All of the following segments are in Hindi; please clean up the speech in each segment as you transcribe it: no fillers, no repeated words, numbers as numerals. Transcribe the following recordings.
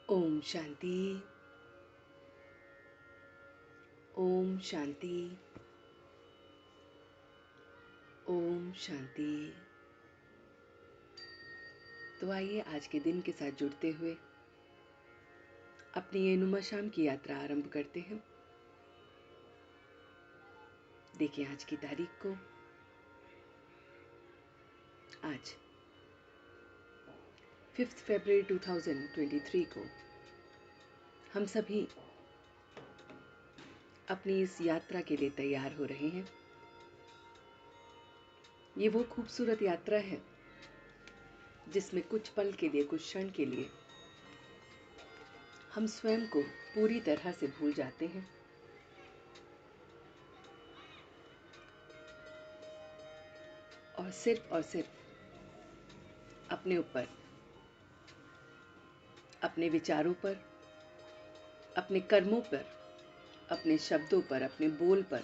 ओम शांति। ओम शांति। ओम शांति। तो आइए आज के दिन के साथ जुड़ते हुए अपनी ये नुमा शाम की यात्रा आरंभ करते हैं। देखिए आज की तारीख को। आज 5 फरवरी 2023 को हम सभी अपनी इस यात्रा के लिए तैयार हो रहे हैं। ये वो खूबसूरत यात्रा है जिसमें कुछ पल के लिए, कुछ क्षण के लिए हम स्वयं को पूरी तरह से भूल जाते हैं और सिर्फ अपने ऊपर, अपने विचारों पर, अपने कर्मों पर, अपने शब्दों पर, अपने बोल पर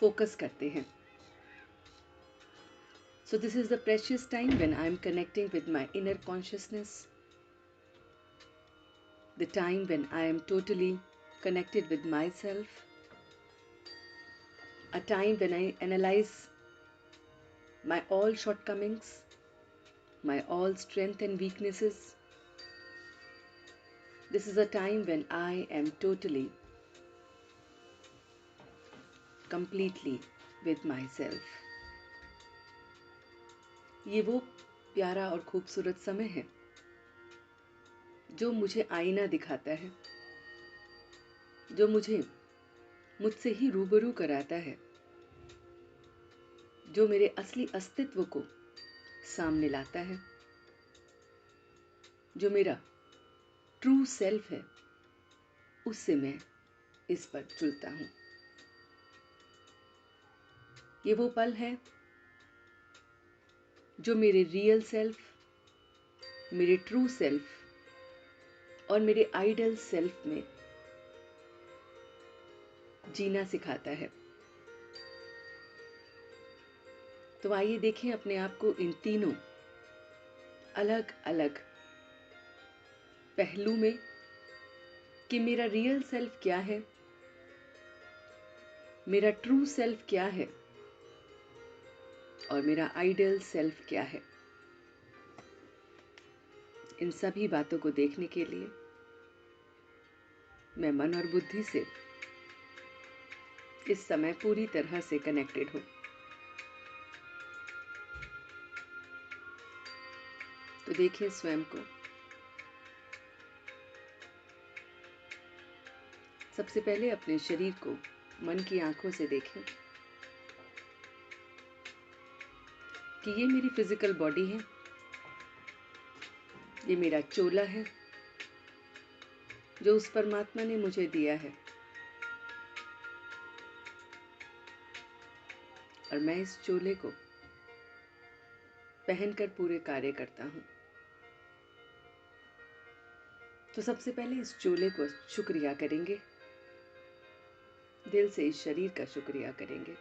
फोकस करते हैं। So this is the precious time when I am connecting with my inner consciousness, the time when I am totally connected with myself, a time when I analyze my all shortcomings, my all strength and weaknesses. This is a time when I am totally, completely with myself. ये वो प्यारा और खूबसूरत समय है जो मुझे आईना दिखाता है, जो मुझे मुझसे ही रूबरू कराता है, जो मेरे असली अस्तित्व को सामने लाता है, जो मेरा ट्रू सेल्फ है, उससे मैं इस पर जुड़ता हूँ। ये वो पल है जो मेरे रियल सेल्फ, मेरे ट्रू सेल्फ और मेरे आइडल सेल्फ में जीना सिखाता है। तो आइए देखें अपने आप को इन तीनों अलग अलग पहलू में कि मेरा रियल सेल्फ क्या है, मेरा ट्रू सेल्फ क्या है और मेरा आइडल सेल्फ क्या है। इन सभी बातों को देखने के लिए मैं मन और बुद्धि से इस समय पूरी तरह से कनेक्टेड हूं। तो देखिए स्वयं को। सबसे पहले अपने शरीर को मन की आंखों से देखें कि ये मेरी फिजिकल बॉडी है, ये मेरा चोला है जो उस परमात्मा ने मुझे दिया है और मैं इस चोले को पहनकर पूरे कार्य करता हूं। तो सबसे पहले इस चोले को शुक्रिया करेंगे, दिल से इस शरीर का शुक्रिया करेंगे,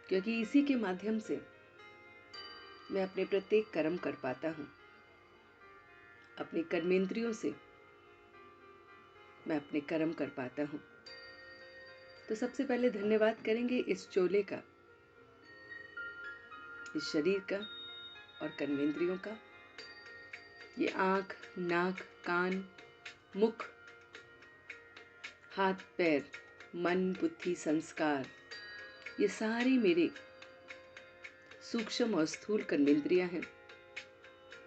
क्योंकि इसी के माध्यम से मैं अपने प्रत्येक कर्म कर पाता हूं। अपने कर्मेंद्रियों से मैं अपने कर्म कर पाता हूं। तो सबसे पहले धन्यवाद करेंगे इस चोले का, इस शरीर का और कर्मेंद्रियों का। ये आंख, नाक, कान, मुख, हाथ, पैर, मन, बुद्धि, संस्कार, ये सारी मेरे सूक्ष्म और स्थूल कर्मेंद्रियां हैं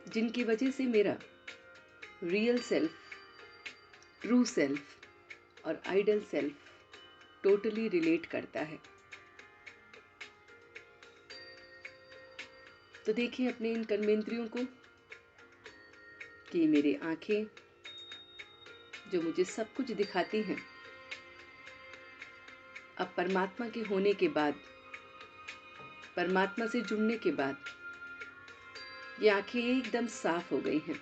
जिनकी वजह से मेरा रियल सेल्फ, ट्रू सेल्फ और आइडल सेल्फ टोटली रिलेट करता है। तो देखिए अपने इन कर्मेंद्रियों को कि मेरी आंखें जो मुझे सब कुछ दिखाती हैं, अब परमात्मा के होने के बाद, परमात्मा से जुड़ने के बाद ये आंखें एकदम साफ हो गई हैं,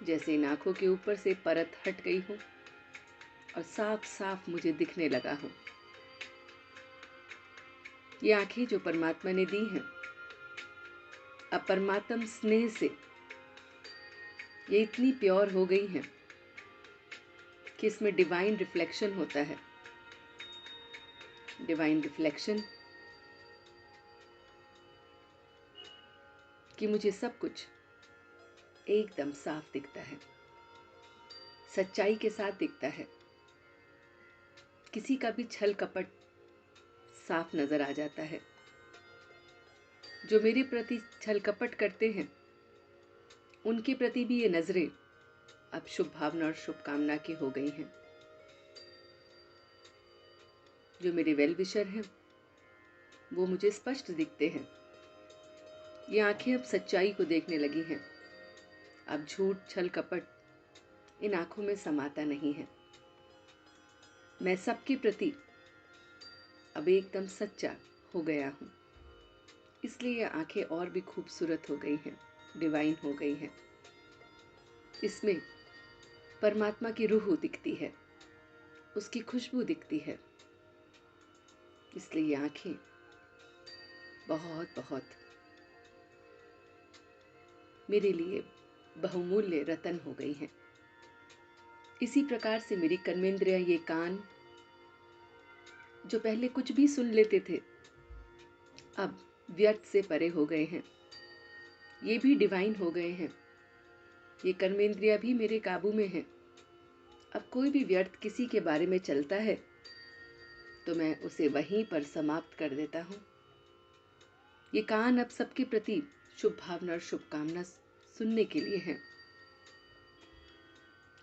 जैसे इन आंखों के ऊपर से परत हट गई हो और साफ साफ मुझे दिखने लगा हो। ये आंखें जो परमात्मा ने दी हैं, अब परमात्म स्नेह से ये इतनी प्योर हो गई हैं कि इसमें डिवाइन रिफ्लेक्शन होता है। डिवाइन रिफ्लेक्शन कि मुझे सब कुछ एकदम साफ दिखता है, सच्चाई के साथ दिखता है। किसी का भी छल कपट साफ नजर आ जाता है। जो मेरे प्रति छल कपट करते हैं उनके प्रति भी ये नजरें अब शुभ भावना और शुभकामना की हो गई हैं। जो मेरे वेल विशर हैं वो मुझे स्पष्ट दिखते हैं। ये आंखें अब सच्चाई को देखने लगी हैं। अब झूठ छल कपट इन आंखों में समाता नहीं है। मैं सबके प्रति अब एकदम सच्चा हो गया हूँ। इसलिए ये आंखें और भी खूबसूरत हो गई हैं, डिवाइन हो गई हैं। इसमें परमात्मा की रूह दिखती है, उसकी खुशबू दिखती है। इसलिए ये आंखें बहुत बहुत मेरे लिए बहुमूल्य रतन हो गई हैं। इसी प्रकार से मेरी कर्मेंद्रियां, ये कान जो पहले कुछ भी सुन लेते थे अब व्यर्थ से परे हो गए हैं। ये भी डिवाइन हो गए हैं। ये कर्मेंद्रियां भी मेरे काबू में हैं। अब कोई भी व्यर्थ किसी के बारे में चलता है तो मैं उसे वहीं पर समाप्त कर देता हूँ। ये कान अब सबके प्रति शुभ भावना और शुभकामना सुनने के लिए हैं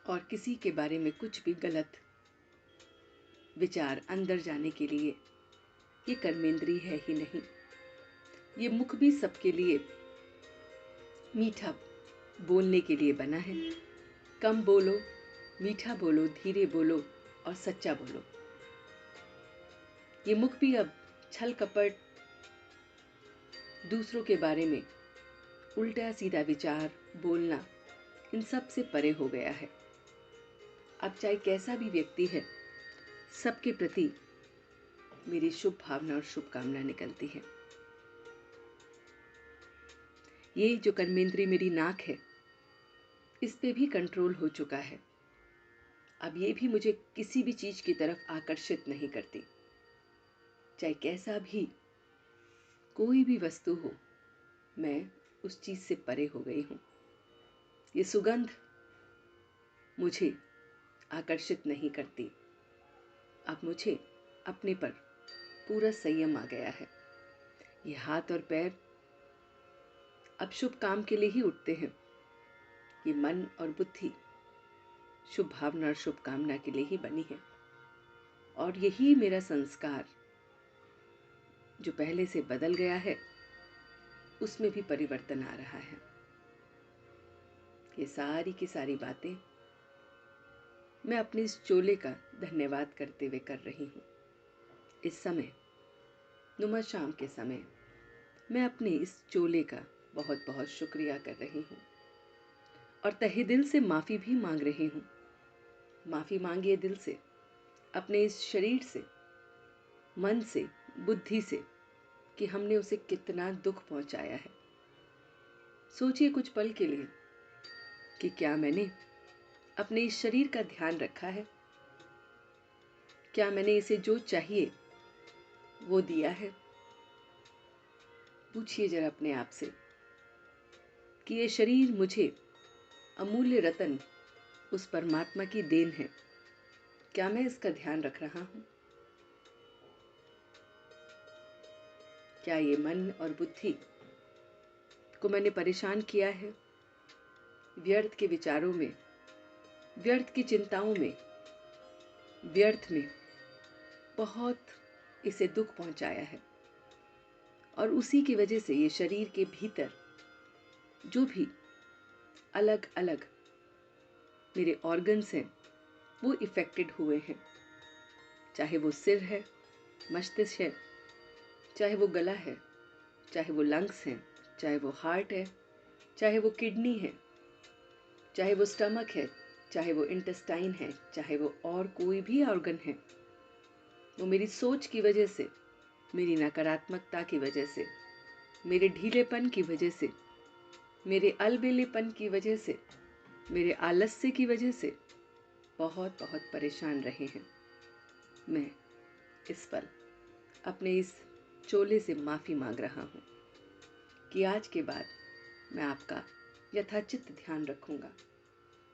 और किसी के बारे में कुछ भी गलत विचार अंदर जाने के लिए ये कर्मेंद्रिय है ही नहीं। ये मुख भी सबके लिए मीठा बोलने के लिए बना है। कम बोलो, मीठा बोलो, धीरे बोलो और सच्चा बोलो। ये मुख भी अब छल कपट, दूसरों के बारे में उल्टा सीधा विचार बोलना, इन सब से परे हो गया है। अब चाहे कैसा भी व्यक्ति है, सबके प्रति मेरी शुभ भावना और शुभकामना निकलती है। ये जो कर्मेंद्रिय मेरी नाक है, इस पे भी कंट्रोल हो चुका है। अब ये भी मुझे किसी भी चीज की तरफ आकर्षित नहीं करती। चाहे कैसा भी कोई भी वस्तु हो, मैं उस चीज से परे हो गई हूं। ये सुगंध मुझे आकर्षित नहीं करती। अब मुझे अपने पर पूरा संयम आ गया है। ये हाथ और पैर अब शुभ काम के लिए ही उठते हैं। ये मन और बुद्धि शुभ भावना और शुभकामना के लिए ही बनी है। और यही मेरा संस्कार जो पहले से बदल गया है, उसमें भी परिवर्तन आ रहा है। ये सारी की सारी बातें मैं अपने इस चोले का धन्यवाद करते हुए कर रही हूँ। इस समय नुमा शाम के समय मैं अपने इस चोले का बहुत बहुत शुक्रिया कर रही हूँ और तहे दिल से माफ़ी भी मांग रही हूँ। माफ़ी मांगिए दिल से, अपने इस शरीर से, मन से, बुद्धि से कि हमने उसे कितना दुख पहुंचाया है। सोचिए कुछ पल के लिए कि क्या मैंने अपने इस शरीर का ध्यान रखा है? क्या मैंने इसे जो चाहिए वो दिया है? पूछिए जरा अपने आप से कि ये शरीर मुझे अमूल्य रतन उस परमात्मा की देन है। क्या मैं इसका ध्यान रख रहा हूं? क्या ये मन और बुद्धि को मैंने परेशान किया है? व्यर्थ के विचारों में, व्यर्थ की चिंताओं में, व्यर्थ में बहुत इसे दुख पहुंचाया है। और उसी की वजह से ये शरीर के भीतर जो भी अलग अलग मेरे ऑर्गन्स हैं वो इफेक्टेड हुए हैं। चाहे वो सिर है, मस्तिष्क है, चाहे वो गला है, चाहे वो लंग्स हैं, चाहे वो हार्ट है, चाहे वो किडनी है, चाहे वो स्टमक है, चाहे वो इंटेस्टाइन है, चाहे वो और कोई भी ऑर्गन है। वो मेरी सोच की वजह से, मेरी नकारात्मकता की वजह से, मेरे ढीलेपन की वजह से, मेरे अलबेलेपन की वजह से मेरे आलस्य की वजह से बहुत बहुत परेशान रहे हैं। मैं इस पल अपने इस चोले से माफ़ी मांग रहा हूँ कि आज के बाद मैं आपका यथाचित ध्यान रखूँगा।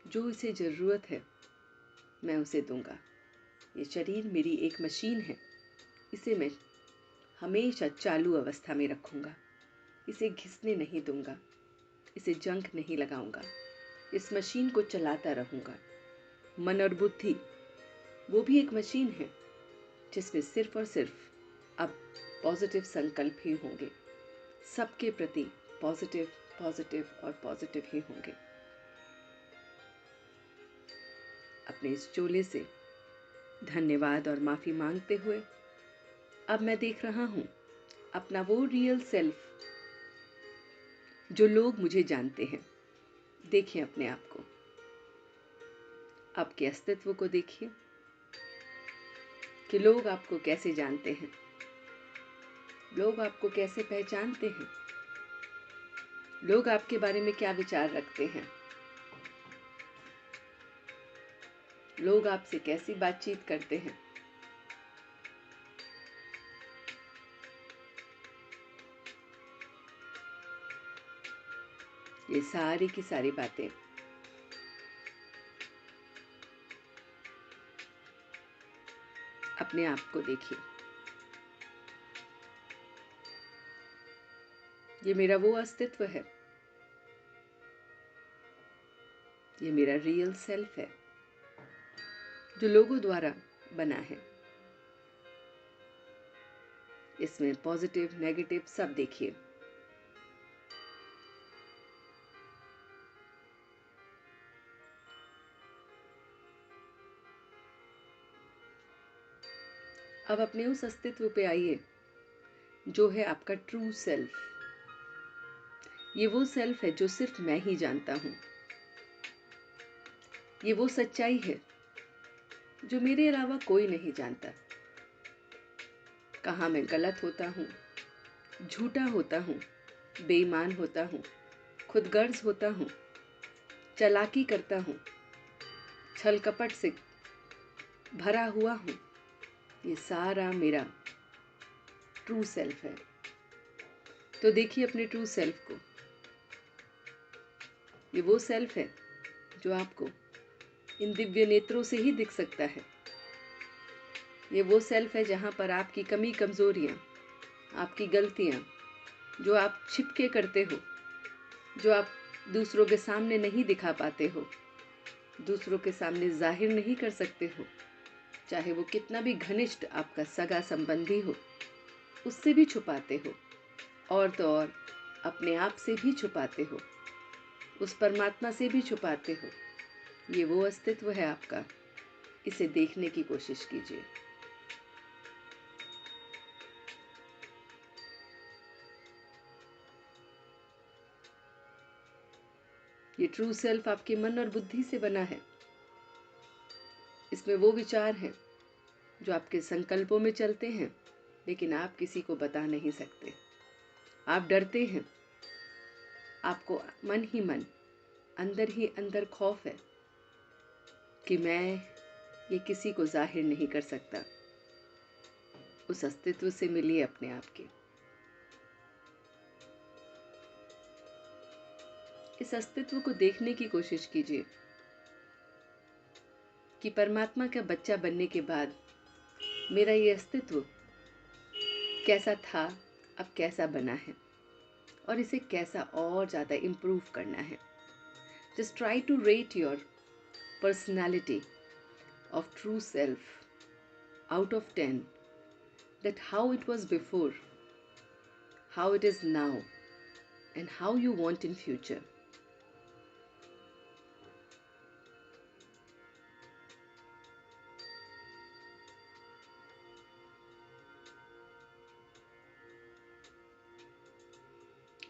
जो इसे ज़रूरत है मैं उसे दूंगा। ये शरीर मेरी एक मशीन है, इसे मैं हमेशा चालू अवस्था में रखूँगा। इसे घिसने नहीं दूंगा, इसे जंग नहीं लगाऊंगा। इस मशीन को चलाता रहूँगा। मन और बुद्धि वो भी एक मशीन है जिसमें सिर्फ और सिर्फ अब पॉजिटिव संकल्प ही होंगे। सबके प्रति पॉजिटिव पॉजिटिव और पॉजिटिव ही होंगे। अपने इस चोले से धन्यवाद और माफ़ी मांगते हुए अब मैं देख रहा हूँ अपना वो रियल सेल्फ जो लोग मुझे जानते हैं। देखिए अपने आप को, आपके अस्तित्व को देखिए कि लोग आपको कैसे जानते हैं, लोग आपको कैसे पहचानते हैं, लोग आपके बारे में क्या विचार रखते हैं, लोग आपसे कैसी बातचीत करते हैं। ये सारी की सारी बातें अपने आप को देखिए। ये मेरा वो अस्तित्व है, ये मेरा रियल सेल्फ है जो लोगों द्वारा बना है। इसमें पॉजिटिव नेगेटिव सब देखिए। अब अपने उस अस्तित्व पे आइए जो है आपका ट्रू सेल्फ। ये वो सेल्फ है जो सिर्फ मैं ही जानता हूँ। ये वो सच्चाई है जो मेरे अलावा कोई नहीं जानता। कहाँ मैं गलत होता हूँ, झूठा होता हूँ, बेईमान होता हूँ, खुदगर्ज होता हूँ, चालाकी करता हूँ, छल कपट से भरा हुआ हूँ, ये सारा मेरा ट्रू सेल्फ है। तो देखिए अपने ट्रू सेल्फ को। ये वो सेल्फ है जो आपको इन दिव्य नेत्रों से ही दिख सकता है। ये वो सेल्फ है जहाँ पर आपकी कमी कमजोरियाँ, आपकी गलतियाँ जो आप छिप के करते हो, जो आप दूसरों के सामने नहीं दिखा पाते हो, दूसरों के सामने जाहिर नहीं कर सकते हो, चाहे वो कितना भी घनिष्ठ आपका सगा संबंधी हो, उससे भी छुपाते हो। और तो और अपने आप से भी छुपाते हो, उस परमात्मा से भी छुपाते हो। ये वो अस्तित्व है आपका। इसे देखने की कोशिश कीजिए। ये ट्रू सेल्फ आपके मन और बुद्धि से बना है। इसमें वो विचार हैं जो आपके संकल्पों में चलते हैं, लेकिन आप किसी को बता नहीं सकते। आप डरते हैं, आपको मन ही मन, अंदर ही अंदर खौफ है कि मैं ये किसी को जाहिर नहीं कर सकता। उस अस्तित्व से मिलिए अपने आप के। इस अस्तित्व को देखने की कोशिश कीजिए कि परमात्मा का बच्चा बनने के बाद मेरा ये अस्तित्व कैसा था, अब कैसा बना है, और इसे कैसा और ज़्यादा इम्प्रूव करना है। Just try to rate your personality of true self out of 10, that how it was before, how it is now, and how you want in future.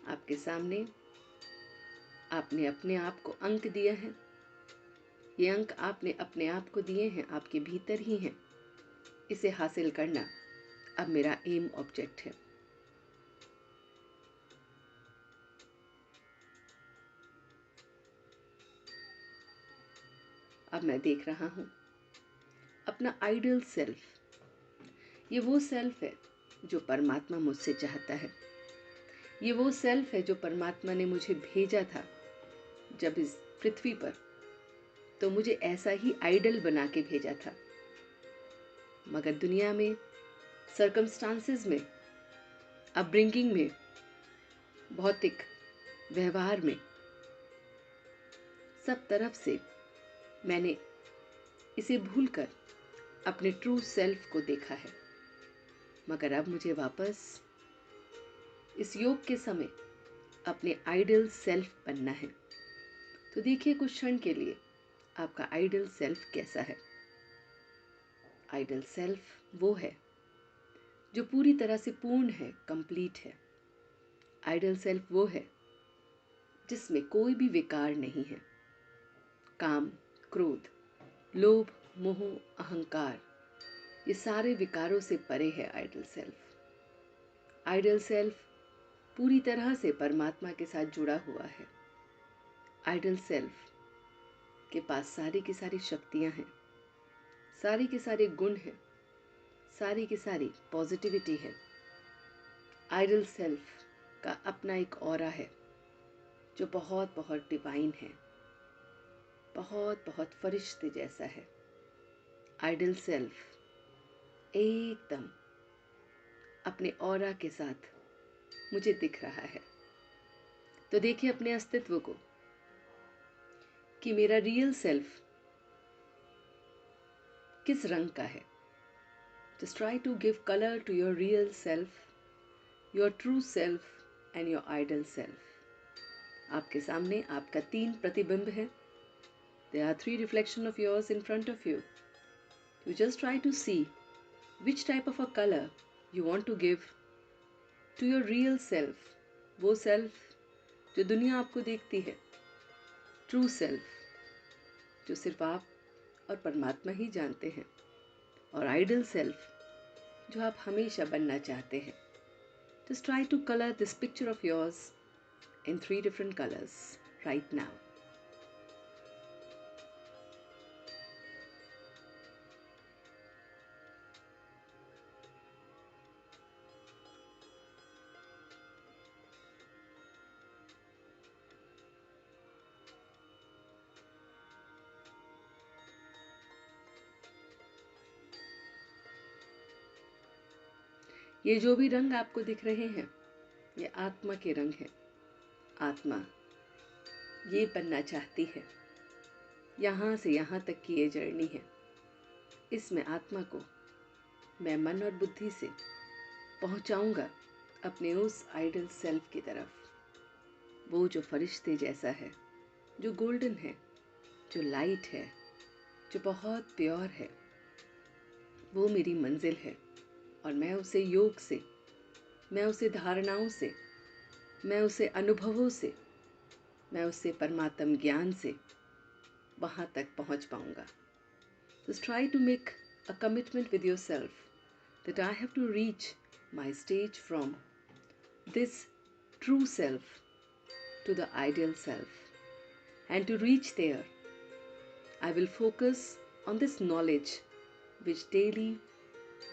आपके सामने आपने अपने आप को अंक दिया है। ये अंक आपने अपने आप को दिए हैं, आपके भीतर ही हैं। इसे हासिल करना अब मेरा एम ऑब्जेक्ट है। अब मैं देख रहा हूँ अपना आइडियल सेल्फ। ये वो सेल्फ है जो परमात्मा मुझसे चाहता है। ये वो सेल्फ है जो परमात्मा ने मुझे भेजा था जब इस पृथ्वी पर, तो मुझे ऐसा ही आइडल बना के भेजा था। मगर दुनिया में, सर्कमस्टांसेस में, अपब्रिंगिंग में, भौतिक व्यवहार में, सब तरफ से मैंने इसे भूलकर अपने ट्रू सेल्फ को देखा है। मगर अब मुझे वापस इस योग के समय अपने आइडियल सेल्फ बनना है। तो देखिए कुछ क्षण के लिए आपका आइडियल सेल्फ कैसा है। आइडियल सेल्फ वो है जो पूरी तरह से पूर्ण है, कंप्लीट है। आइडियल सेल्फ वो है जिसमें कोई भी विकार नहीं है। काम, क्रोध, लोभ, मोह, अहंकार, ये सारे विकारों से परे है आइडियल सेल्फ। आइडियल सेल्फ पूरी तरह से परमात्मा के साथ जुड़ा हुआ है। आइडियल सेल्फ के पास सारी की सारी शक्तियां हैं, सारी के सारे गुण हैं, सारी की सारी पॉजिटिविटी है। आइडियल सेल्फ का अपना एक ऑरा है जो बहुत बहुत डिवाइन है, बहुत बहुत फरिश्ते जैसा है। आइडियल सेल्फ एकदम अपने ऑरा के साथ मुझे दिख रहा है। तो देखिए अपने अस्तित्व को कि मेरा रियल सेल्फ किस रंग का है। Just try to give colour to your real self, your true self and your ideal self. आपके सामने आपका 3 प्रतिबिंब है। There are 3 reflections of yours in front of you. You just try to see which type of a color you want to give to your real self. वो self जो दुनिया आपको देखती है, true self जो सिर्फ आप और परमात्मा ही जानते हैं, और ideal self जो आप हमेशा बनना चाहते हैं। Just try to color this picture of yours in 3 different colors right now. ये जो भी रंग आपको दिख रहे हैं, ये आत्मा के रंग हैं। आत्मा ये बनना चाहती है। यहाँ से यहाँ तक की ये जर्नी है। इसमें आत्मा को मैं मन और बुद्धि से पहुँचाऊँगा अपने उस आइडियल सेल्फ की तरफ। वो जो फरिश्ते जैसा है, जो गोल्डन है, जो लाइट है, जो बहुत प्योर है, वो मेरी मंजिल है। और मैं उसे योग से, मैं उसे धारणाओं से, मैं उसे अनुभवों से, मैं उसे परमात्म ज्ञान से वहाँ तक पहुँच पाऊँगा। Just try to make a commitment with yourself that I have to reach my stage from this true self to the ideal self. And to reach there, I will focus on this knowledge which daily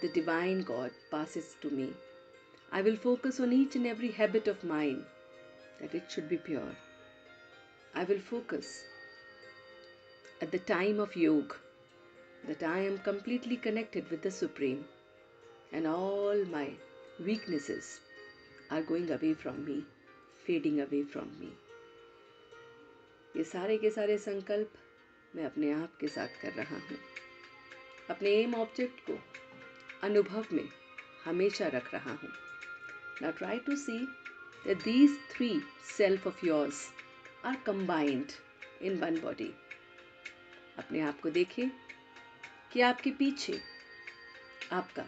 the divine God passes to me. I will focus on each and every habit of mine that it should be pure. I will focus at the time of yoga that I am completely connected with the Supreme and all my weaknesses are going away from me, fading away from me. ये सारे के सारे संकल्प मैं अपने आप के साथ कर रहा हूँ। अपने एम ऑब्जेक्ट को अनुभव में हमेशा रख रहा हूँ। Now try to see that these 3 self of yours are combined in one body. अपने आप को देखिए कि आपके पीछे आपका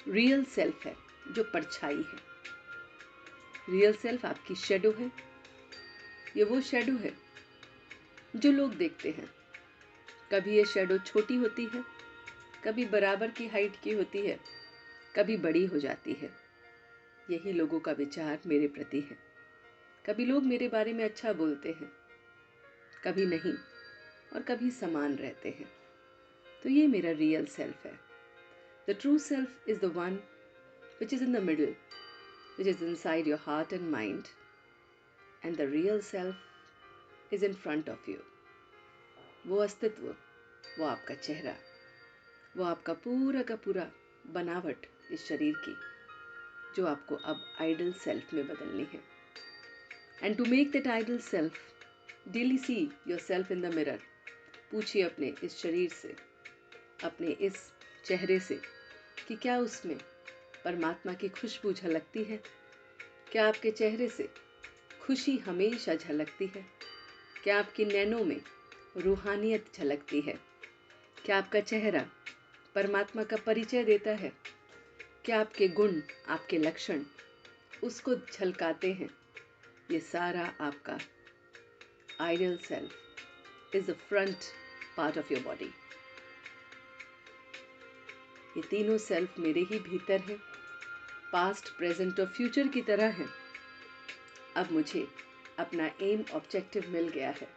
रियल सेल्फ है जो परछाई है। रियल सेल्फ आपकी शैडो है। ये वो शैडो है जो लोग देखते हैं। कभी ये शैडो छोटी होती है, कभी बराबर की हाइट की होती है, कभी बड़ी हो जाती है। यही लोगों का विचार मेरे प्रति है। कभी लोग मेरे बारे में अच्छा बोलते हैं, कभी नहीं। और कभी समान रहते हैं। तो ये मेरा रियल सेल्फ है। The true self is the one which is in the middle, which is inside your heart and mind, and the real self is in front of you. वो अस्तित्व, वो आपका चेहरा, वो आपका पूरा का पूरा बनावट इस शरीर की, जो आपको अब आइडल सेल्फ में बदलनी है। And to make that ideal self, daily see yourself in the mirror. पूछिए अपने इस शरीर से, अपने इस चेहरे से कि क्या उसमें परमात्मा की खुशबू झलकती है? क्या आपके चेहरे से खुशी हमेशा झलकती है? क्या आपकी नैनों में रूहानियत झलकती है? क्या आपका चेहरा परमात्मा का परिचय देता है? क्या आपके गुण, आपके लक्षण उसको झलकाते हैं? ये सारा आपका ideal self is the front part of your body. ये तीनों सेल्फ मेरे ही भीतर है, पास्ट, प्रेजेंट और फ्यूचर की तरह है। अब मुझे अपना एम ऑब्जेक्टिव मिल गया है।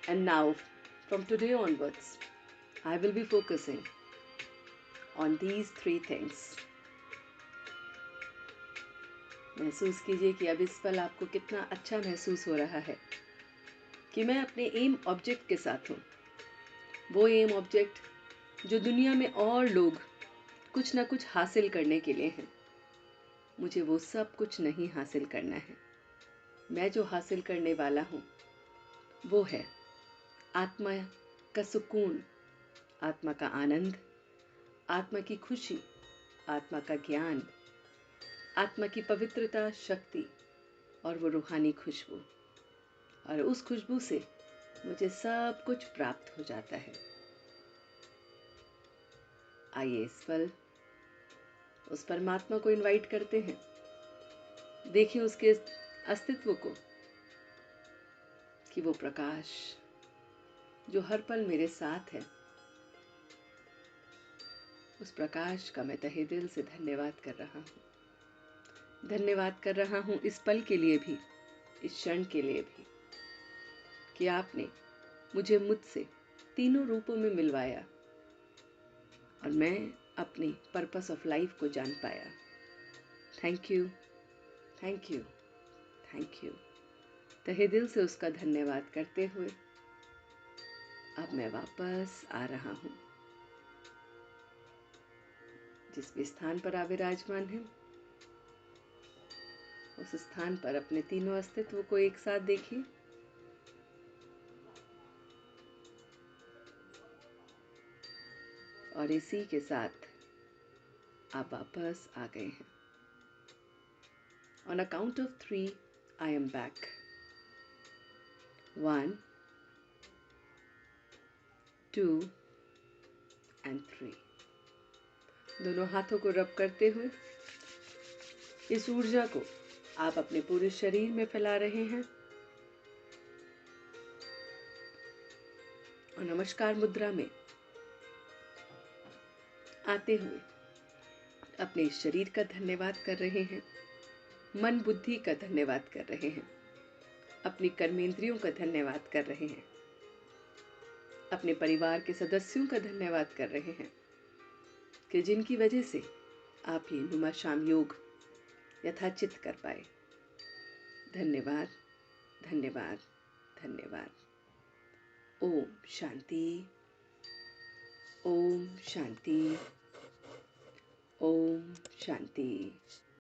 And now from today onwards I will be focusing on these 3 things. महसूस कीजिए कि अब इस पल आपको कितना अच्छा महसूस हो रहा है कि मैं अपने एम ऑब्जेक्ट के साथ हूँ। वो एम ऑब्जेक्ट जो दुनिया में और लोग कुछ ना कुछ हासिल करने के लिए हैं, मुझे वो सब कुछ नहीं हासिल करना है। मैं जो हासिल करने वाला हूँ वो है आत्मा का सुकून, आत्मा का आनंद, आत्मा की खुशी, आत्मा का ज्ञान, आत्मा की पवित्रता, शक्ति और वो रूहानी खुशबू। और उस खुशबू से मुझे सब कुछ प्राप्त हो जाता है। आइए इस पल उस परमात्मा को इनवाइट करते हैं। देखिए उसके अस्तित्व को कि वो प्रकाश जो हर पल मेरे साथ है, उस प्रकाश का मैं तहे दिल से धन्यवाद कर रहा हूँ। धन्यवाद कर रहा हूँ इस पल के लिए भी, इस क्षण के लिए भी, कि आपने मुझे मुझसे तीनों रूपों में मिलवाया और मैं अपनी पर्पस ऑफ लाइफ को जान पाया। Thank you, thank you, thank you. तहे दिल से उसका धन्यवाद करते हुए अब मैं वापस आ रहा हूँ। जिस भी स्थान पर आप विराजमान हैं, उस स्थान पर अपने तीनों अस्तित्व को एक साथ देखिए। और इसी के साथ आप वापस आ गए हैं। On a count of 3, I am back. 1, 2 and 3. दोनों हाथों को रब करते हुए इस ऊर्जा को आप अपने पूरे शरीर में फैला रहे हैं और नमस्कार मुद्रा में आते हुए अपने शरीर का धन्यवाद कर रहे हैं, मन बुद्धि का धन्यवाद कर रहे हैं, अपनी कर्मेंद्रियों का धन्यवाद कर रहे हैं, अपने परिवार के सदस्यों का धन्यवाद कर रहे हैं कि जिनकी वजह से आप ये नुमा शाम योग यथाचित कर पाए। धन्यवाद, धन्यवाद, धन्यवाद। ओम शांति, ओम शांति, ओम शांति।